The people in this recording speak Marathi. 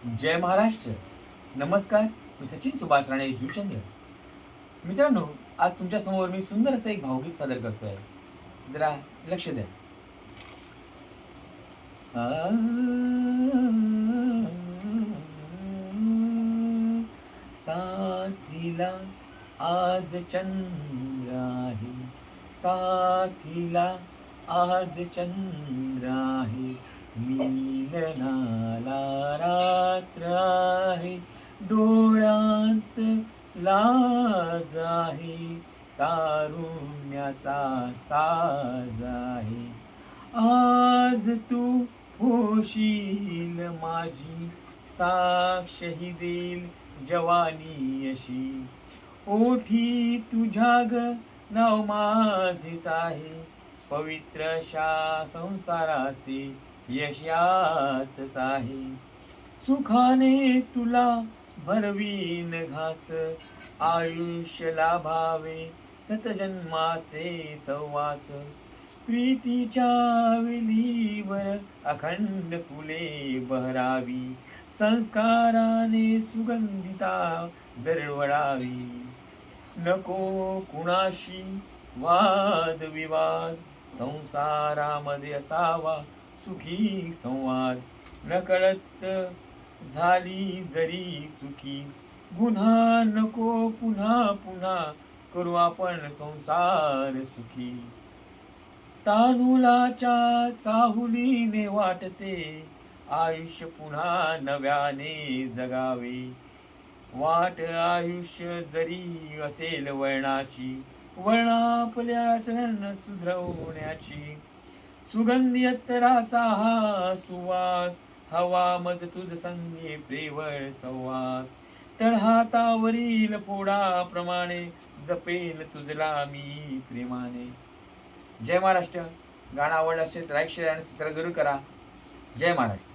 जय महाराष्ट्र. नमस्कार. मी सचिन सुभाष राणे जुचंद्र. मित्रांनो, आज तुमच्या समोर मी सुंदर असं एक भावगीत सादर करतोय. जरा लक्ष द्या. आ, साथीला आज चंद्र आहे, साथीला आज चंद्र आहे, मिलनाला रात्र आहे, डोळ्यात लाज आहे, तारुण्याचा साज आहे. आज तू होशील माझी, साक्षही देईल जवानी अशी. ओठी तुझ्या ग नाव माझेच आहे, पवित्र अशा संसाराचे यश यातच आहे. सुखाने तुला भरवीन घास, आयुष्य लाभावे सतजन्माचे सहवास. प्रीतीच्या वेलीवर अखंड फुले बहरावी, संस्काराने सुगंधिता दरवळावी. नको कुणाशी वाद विवाद, संसारामध्ये असावा सुखी संवाद. नकळत झाली जरी चुकी, गुन्हा नको पुन्हा पुन्हा, करू आपण संसार सुखी. तांदुळाच्या चाहुलीने वाटते, आयुष्य पुन्हा नव्याने जगावे. वाट आयुष्य जरी असेल वळणाची, वळणापल्या चरण सुधरवण्याची. सुगंधी अत्तराचा हा सुवास, हवा मज तुझ संगे प्रेवळ संवास. तळहातावरील फोडाप्रमाणे, जपेल तुझला मी प्रेमाने. जय महाराष्ट्र. गाणं आवडलं असेल तर लाईक शेअर आणि सबस्क्राईब जरूर करा. जय महाराष्ट्र.